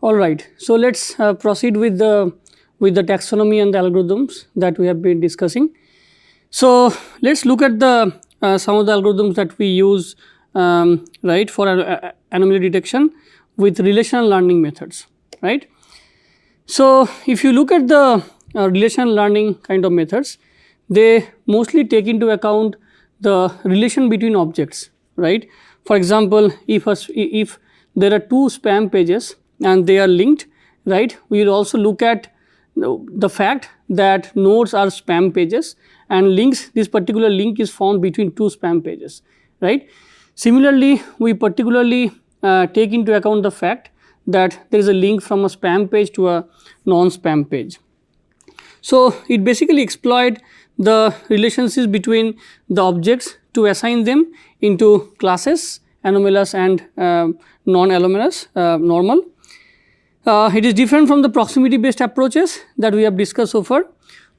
Alright, so let us proceed with the taxonomy and the algorithms that we have been discussing. So, let us look at the some of the algorithms that we use right for anomaly detection with relational learning methods, right. So, if you look at the relational learning kind of methods, they mostly take into account the relation between objects, right. For example, if there are two spam pages and they are linked, right, we will also look at the fact that nodes are spam pages and links, this particular link is found between two spam pages, right. Similarly, we particularly take into account the fact that there is a link from a spam page to a non-spam page. So, it basically exploit the relationships between the objects to assign them into classes, anomalous and non-anomalous, normal. It is different from the proximity based approaches that we have discussed so far.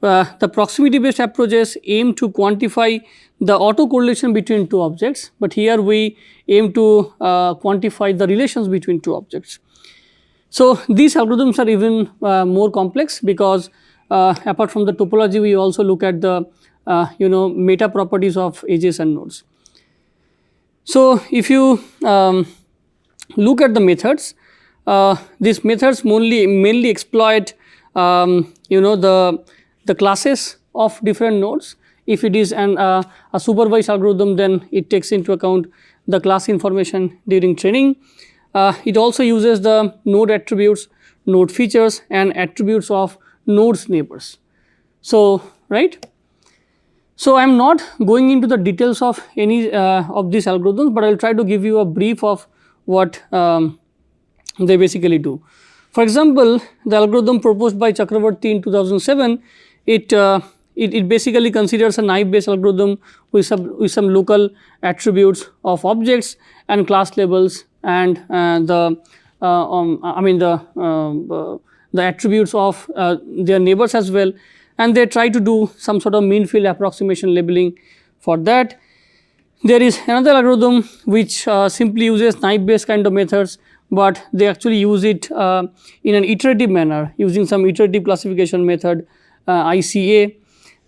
The proximity based approaches aim to quantify the autocorrelation between two objects, but here we aim to quantify the relations between two objects. So, these algorithms are even more complex because apart from the topology, we also look at the meta properties of edges and nodes. So, if you look at the methods, these methods mainly exploit the classes of different nodes. If it is a supervised algorithm, then it takes into account the class information during training. It also uses the node attributes, node features and attributes of nodes neighbors. So, right. So, I am not going into the details of any of these algorithms, but I will try to give you a brief of what they basically do. For example, the algorithm proposed by Chakravarti in 2007, it basically considers a naive based algorithm with some local attributes of objects and class labels and the attributes of their neighbors as well, and they try to do some sort of mean field approximation labeling for that. There is another algorithm which simply uses naive based kind of methods, but they actually use it in an iterative manner using some iterative classification method, ICA.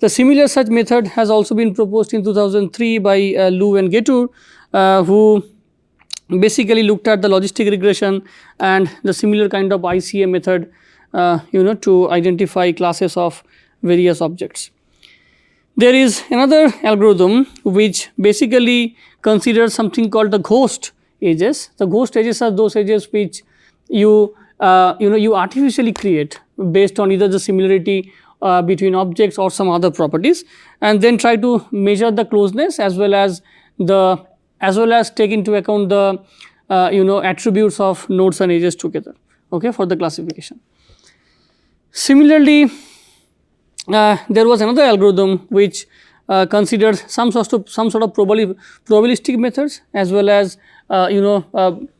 The similar such method has also been proposed in 2003 by Liu and Getur, who basically looked at the logistic regression and the similar kind of ICA method to identify classes of various objects. There is another algorithm which basically considers something called the ghost edges. The ghost edges are those edges which you artificially create based on either the similarity between objects or some other properties, and then try to measure the closeness as well as take into account the attributes of nodes and edges together, okay, for the classification. Similarly, there was another algorithm which considered some sort of probabilistic methods as well as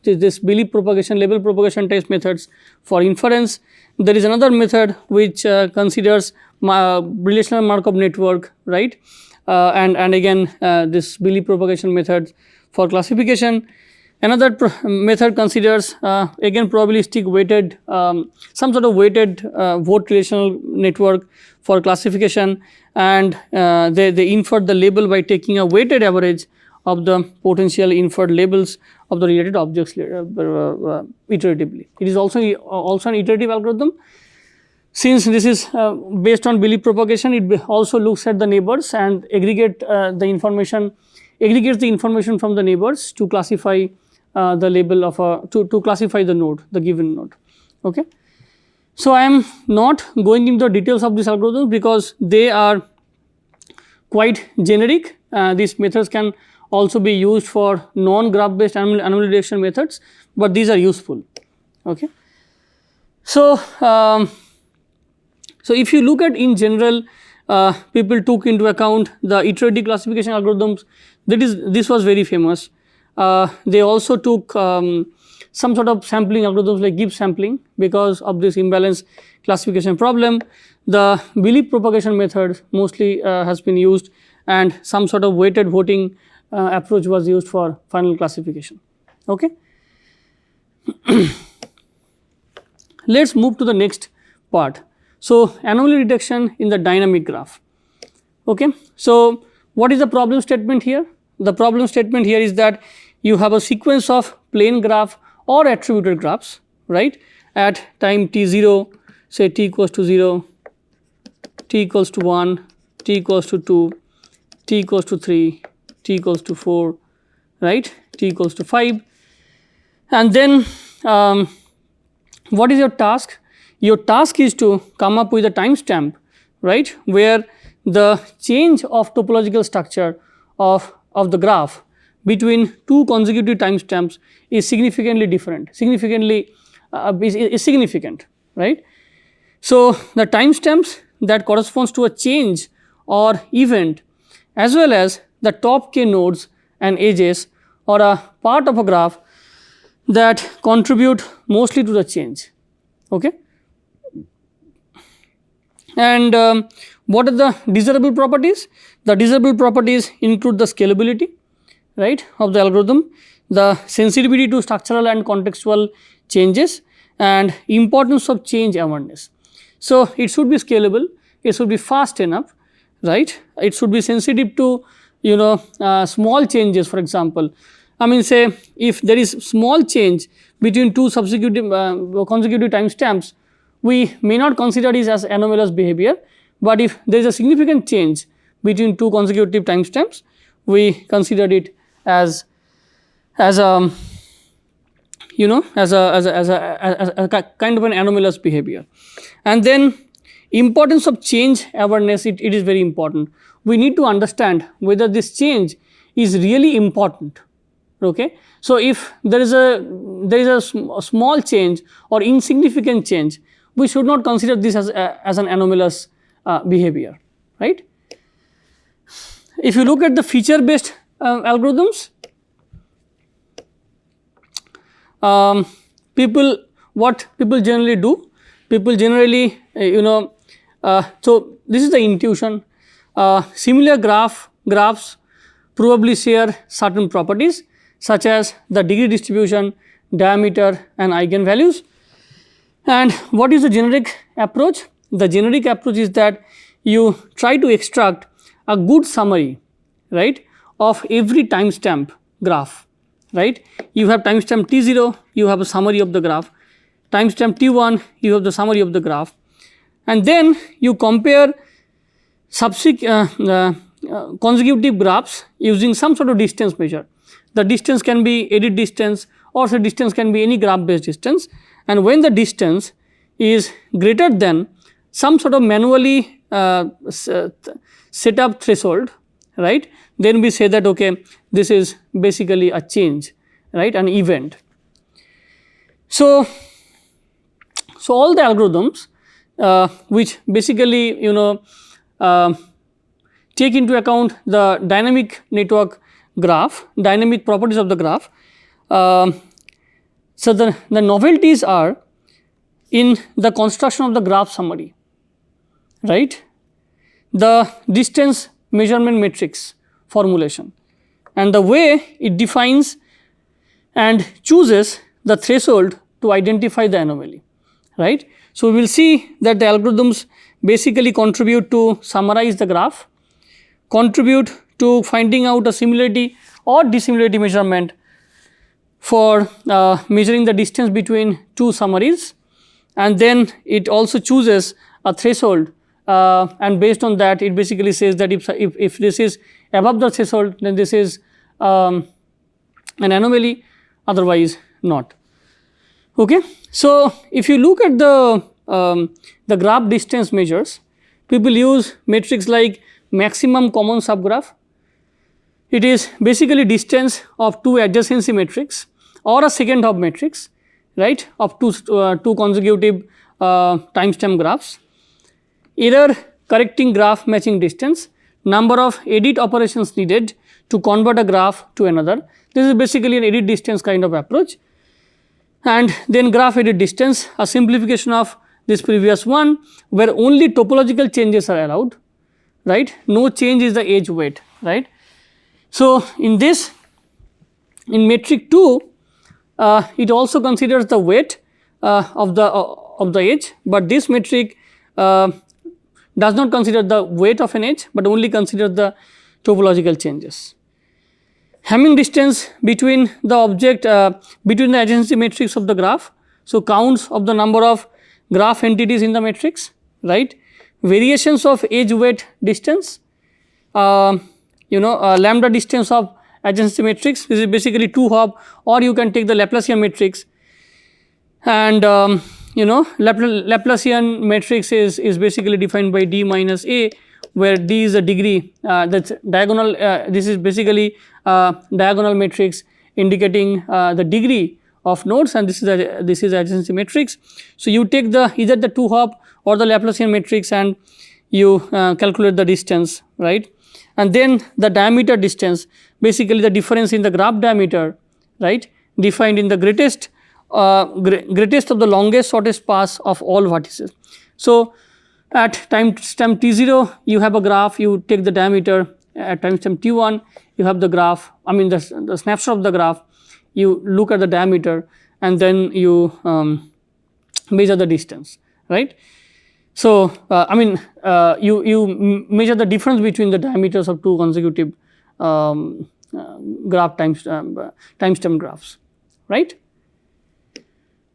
this belief propagation, label propagation test methods for inference. There is another method which considers relational Markov network, right, and again this belief propagation method for classification. Another method considers again probabilistic weighted some sort of weighted vote relational network for classification, and they infer the label by taking a weighted average of the potential inferred labels of the related objects iteratively. It is also an iterative algorithm. Since this is based on belief propagation, it also looks at the neighbors and aggregates the information from the neighbors to classify the label of to classify the node, the given node, okay. So, I am not going into the details of these algorithms because they are quite generic. These methods can also be used for non-graph based anomaly detection methods, but these are useful, okay. So, if you look at in general, people took into account the iterative classification algorithms. This was very famous. They also took some sort of sampling algorithms like Gibbs sampling because of this imbalance classification problem. The belief propagation method mostly has been used, and some sort of weighted voting approach was used for final classification, okay. Let us move to the next part. So, anomaly detection in the dynamic graph. Okay. So, what is the problem statement here? The problem statement here is that you have a sequence of plane graph or attributed graphs, right, at time t0, say t equals to 0, t equals to 1, t equals to 2, t equals to 3, t equals to 4, right, t equals to 5. And then what is your task? Your task is to come up with a timestamp, right, where the change of topological structure of the graph between two consecutive timestamps is significantly different, significantly is significant, right. So, the timestamps that corresponds to a change or event as well as the top k nodes and edges or a part of a graph that contribute mostly to the change. Okay. And what are the desirable properties? The desirable properties include the scalability, right, of the algorithm, the sensitivity to structural and contextual changes, and importance of change awareness. So, it should be scalable, it should be fast enough, right, it should be sensitive to small changes. For example, I mean, say if there is small change between two consecutive timestamps, we may not consider it as anomalous behavior, but if there is a significant change between two consecutive timestamps, we consider it as a kind of an anomalous behavior. And then importance of change awareness, it is very important. We need to understand whether this change is really important. Okay. So, if there is a small change or insignificant change, we should not consider this as an anomalous behavior, right. If you look at the feature based algorithms, what people generally do, people generally so this is the intuition, similar graphs probably share certain properties such as the degree distribution, diameter and eigenvalues. And what is the generic approach? The generic approach is that you try to extract a good summary, right, of every timestamp graph, right. You have timestamp t0, you have a summary of the graph, timestamp t1, you have the summary of the graph, and then you compare consecutive graphs using some sort of distance measure. The distance can be edit distance, or the distance can be any graph based distance, and when the distance is greater than some sort of manually set up threshold, right, then we say that okay, this is basically a change, right, an event. So, all the algorithms which basically take into account the dynamic network graph, dynamic properties of the graph. So, the novelties are in the construction of the graph summary, right, the distance measurement matrix formulation, and the way it defines and chooses the threshold to identify the anomaly, right. So, we will see that the algorithms basically contribute to summarize the graph, contribute to finding out a similarity or dissimilarity measurement for measuring the distance between two summaries, and then it also chooses a threshold, and based on that it basically says that if this is above the threshold, then this is an anomaly, otherwise not. Okay. So, if you look at the graph distance measures, people use metrics like maximum common subgraph. It is basically distance of two adjacency metrics or a second hop matrix, right, of two consecutive timestamp graphs, error correcting graph matching distance, number of edit operations needed to convert a graph to another. This is basically an edit distance kind of approach, and then graph edit distance, a simplification of this previous one where only topological changes are allowed, right, no change is the edge weight, right. So, in this, in metric 2, it also considers the weight of of the edge, but this metric does not consider the weight of an edge, but only consider the topological changes. Hamming distance between the object between the adjacency matrix of the graph. So, counts of the number of graph entities in the matrix, right. Variations of edge weight distance, lambda distance of adjacency matrix. This is basically 2 hop, or you can take the Laplacian matrix, and Laplacian matrix is basically defined by d minus a, where d is a degree, that's diagonal, this is basically diagonal matrix indicating the degree of nodes, and this is adjacency matrix. So, you take the either the 2 hop or the Laplacian matrix, and you calculate the distance, right. And then the diameter distance, basically the difference in the graph diameter, right, defined in the greatest of the longest shortest paths of all vertices. So, at timestamp t0 you have a graph, you take the diameter, at timestamp t1 you have the graph, I mean the snapshot of the graph, you look at the diameter, and then you measure the distance, right. So, you measure the difference between the diameters of 2 consecutive graph timestamp graphs, right.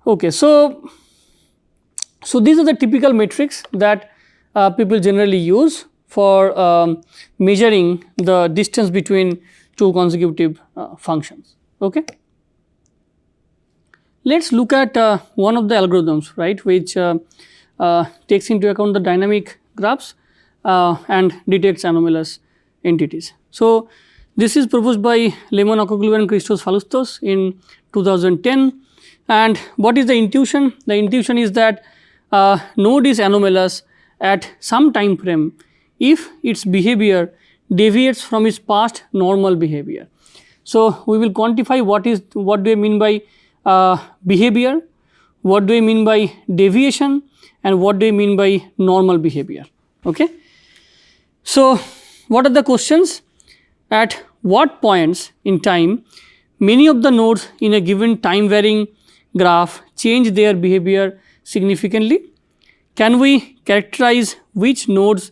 Okay, so these are the typical metrics that people generally use for measuring the distance between 2 consecutive functions. Okay. Let us look at one of the algorithms, right, which takes into account the dynamic graphs and detects anomalous entities. So, this is proposed by Lemon, Ocogluber and Christos Falustos in 2010, and what is the intuition? The intuition is that node is anomalous at some time frame if its behavior deviates from its past normal behavior. So, we will quantify what do I mean by behavior, what do I mean by deviation, and what do I mean by normal behavior. Okay. So, what are the questions? At what points in time many of the nodes in a given time varying graph change their behavior significantly? Can we characterize which nodes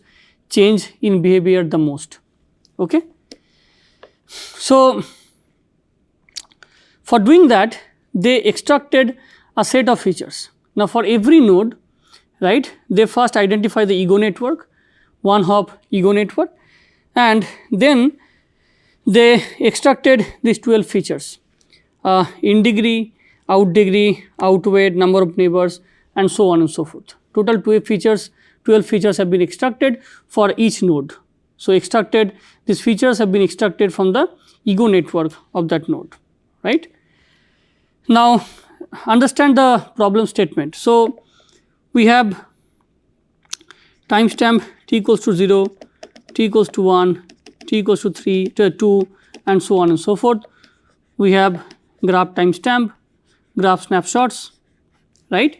change in behavior the most? Okay. So, for doing that they extracted a set of features. Now, for every node, right, they first identify the ego network, 1 hop ego network, and then they extracted these 12 features, in degree, out weight, number of neighbors, and so on and so forth. Total 12 features have been extracted for each node. So, these features have been extracted from the ego network of that node, right. Now, understand the problem statement. So, we have timestamp t equals to 0, t equals to 1, t equals to 3 to 2, and so on and so forth. We have graph timestamp, graph snapshots, right,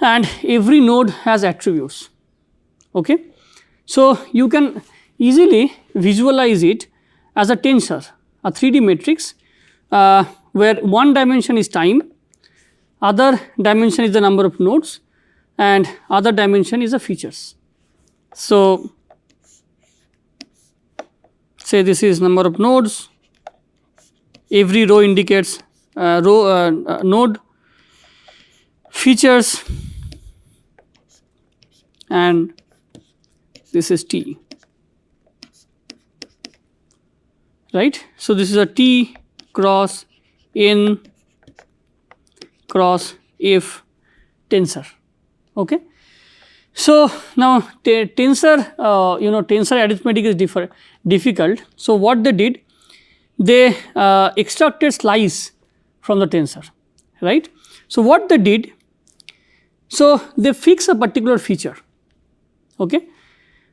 and every node has attributes. Okay. So, you can easily visualize it as a tensor, a 3D matrix where one dimension is time, other dimension is the number of nodes, and other dimension is the features. So, say this is number of nodes, every row indicates node, features, and this is T, right. So, this is a T cross N cross F tensor. Okay. So, now tensor tensor arithmetic is difficult. So, what they did, they extracted slice from the tensor, right. So, what they did, so they fix a particular feature. Okay.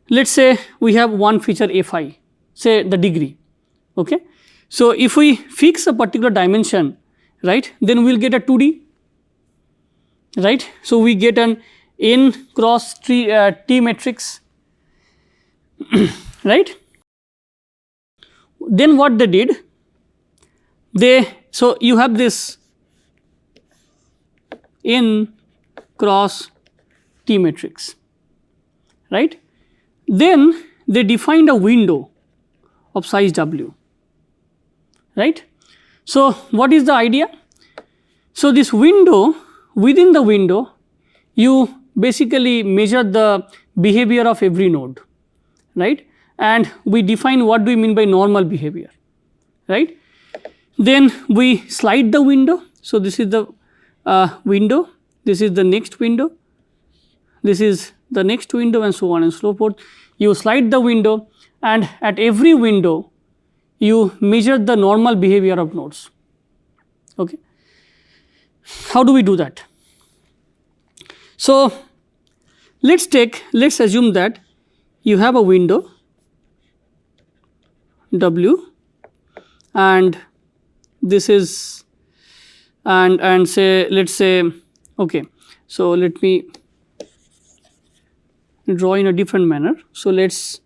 Let us say we have one feature fi, say the degree. Okay. So, if we fix a particular dimension, right, then we will get a 2D, right. So, we get an n cross T matrix, right. Then what they did, so you have this n cross T matrix, right. Then they defined a window of size W, right. So, what is the idea? So, this window, within the window you basically measure the behavior of every node, right, and we define what do we mean by normal behavior, right. Then we slide the window. So, this is the window, this is the next window, this is the next window, and so on and so forth. You slide the window, and at every window you measure the normal behavior of nodes. Okay. How do we do that? So, let us assume that you have a window W, and this is and say, let us say, okay. So, let me draw in a different manner. So, let us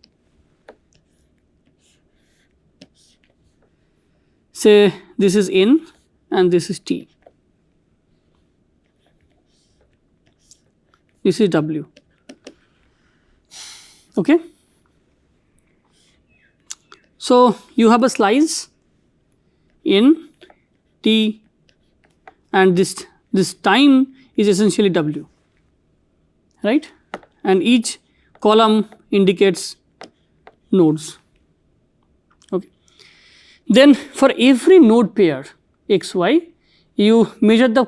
say this is N and this is T, this is W, okay. So, you have a slice N, T, and this time is essentially W, right, and each column indicates nodes, okay. Then for every node pair x y, you measure the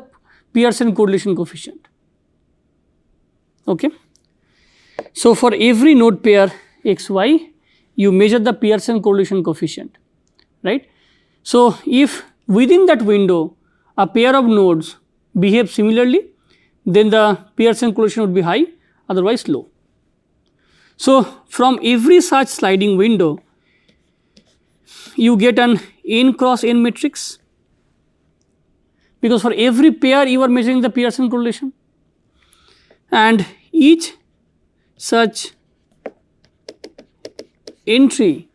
Pearson correlation coefficient, okay. So, for every node pair x y, you measure the Pearson correlation coefficient, right. So, if within that window a pair of nodes behave similarly, then the Pearson correlation would be high, otherwise low. So, from every such sliding window you get an n cross n matrix, because for every pair you are measuring the Pearson correlation, and each such entry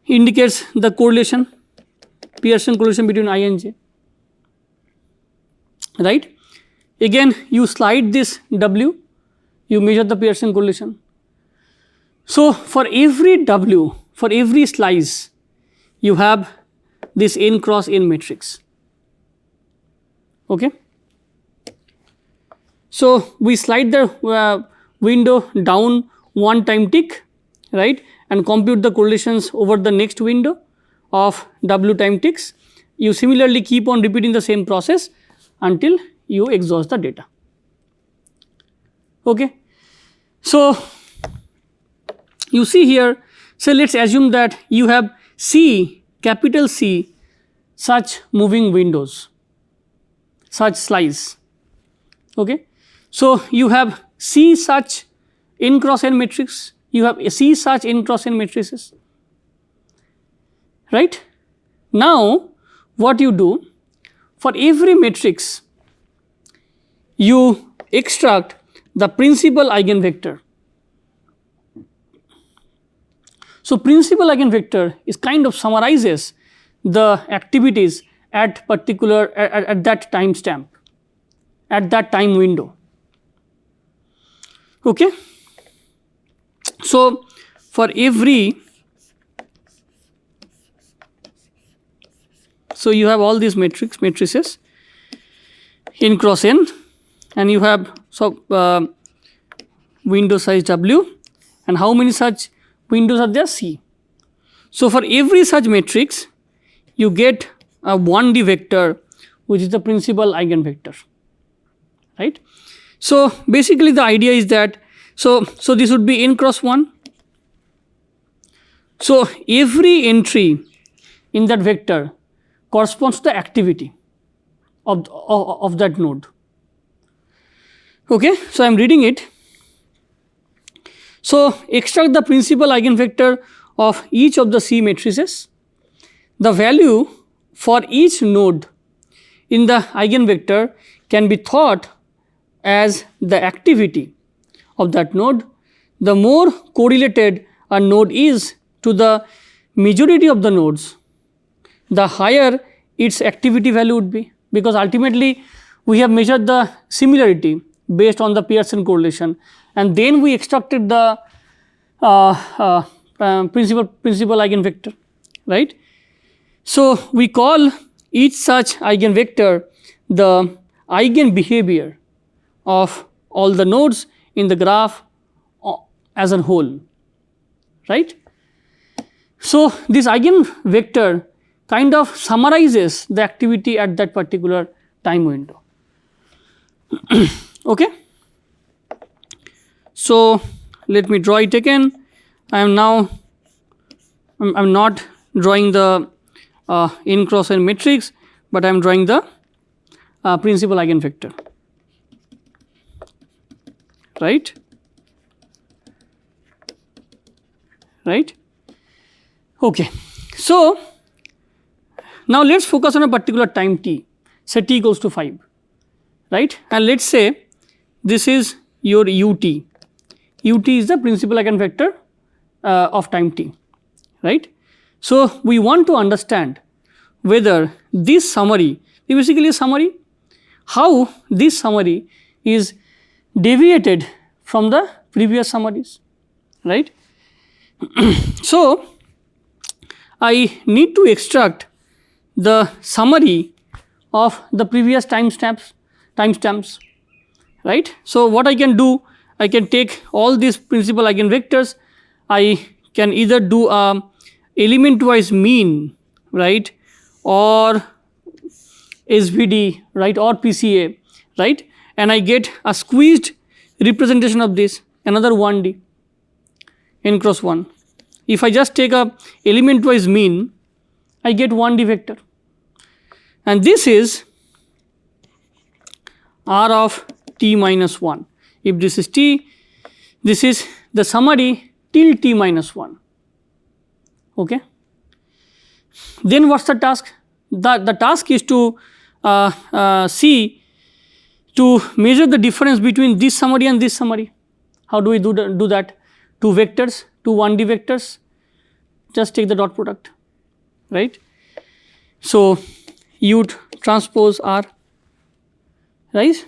indicates the correlation, Pearson correlation between I and j, right. Again you slide this W, you measure the Pearson correlation. So, for every W, for every slice, you have this n cross n matrix, okay. So, we slide the window down one time tick, right, and compute the correlations over the next window of W time ticks. You similarly keep on repeating the same process until you exhaust the data, okay. So, you see here, so let us assume that you have C, capital C, such moving windows, such slice, okay. So, you have C such n cross n matrix, you have C such n cross n matrices, right. Now, what you do, for every matrix you extract the principal eigenvector. So, principal eigenvector is kind of summarizes the activities at particular at that time stamp, at that time window, okay. So, for every, so you have all these matrices n cross n, and you have window size W, and how many such windows are there? C. So, for every such matrix you get a 1D vector which is the principal eigenvector, right. So, basically the idea is that, so this would be n cross 1. So, every entry in that vector corresponds to the activity of that node, okay. So, I am reading it. So, extract the principal eigenvector of each of the C matrices. The value for each node in the eigenvector can be thought as the activity of that node. The more correlated a node is to the majority of the nodes, the higher its activity value would be, because ultimately we have measured the similarity based on the Pearson correlation, and then we extracted the principal eigenvector, right. So, we call each such eigenvector the eigenbehavior of all the nodes in the graph as a whole, right. So, this eigenvector kind of summarizes the activity at that particular time window. Okay. So, let me draw it again. I am now I am not drawing the n cross n matrix, but I am drawing the principal eigenvector, right. Okay. So, now let us focus on a particular time t, say t equals to 5, right, and let us say this is your ut is the principal eigenvector of time t, right. So, we want to understand whether this summary is basically a summary, how this summary is deviated from the previous summaries, right. So, I need to extract the summary of the previous timestamps, right. So, what I can do, I can take all these principal eigenvectors, I can either do a element wise mean, right, or SVD, right, or PCA, right, and I get a squeezed representation of this, another 1D n cross 1. If I just take a element wise mean, I get 1D vector, and this is R of t minus 1. If this is t, this is the summary till t minus 1. Okay. Then what is the task? The task is to see, to measure the difference between this summary and this summary. How do we do that? Two vectors, two 1D vectors, just take the dot product, right. So, U transpose R, right.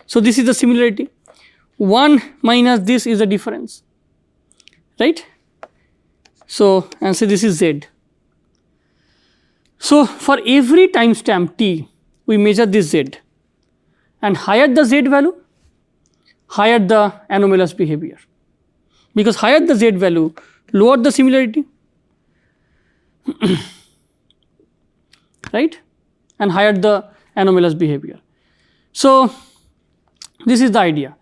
So, this is the similarity, 1 minus this is the difference, right. So, and say this is Z. So, for every timestamp t, we measure this Z, and higher the Z value, higher the anomalous behavior, because higher the Z value, lower the similarity, right, and higher the anomalous behavior. So, this is the idea.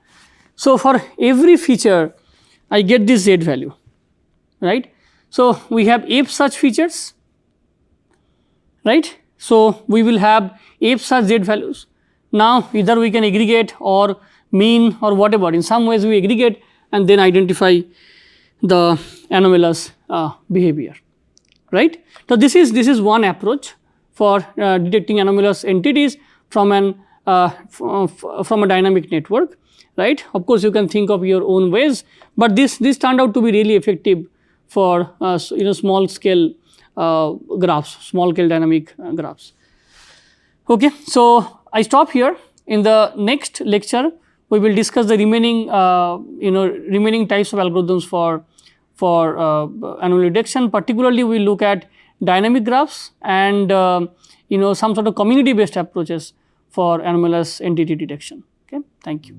So, for every feature I get this Z value, right. So, we have f such features, right. So, we will have f such Z values. Now, either we can aggregate or mean or whatever, in some ways we aggregate and then identify the anomalous behavior, right. So, this is one approach for detecting anomalous entities from from a dynamic network, right. Of course, you can think of your own ways, but this turned out to be really effective for small scale graphs, small scale dynamic graphs. Okay. So, I stop here. In the next lecture, we will discuss the remaining remaining types of algorithms for anomaly detection. Particularly, we look at dynamic graphs and some sort of community based approaches for anomalous entity detection. Okay. Thank you.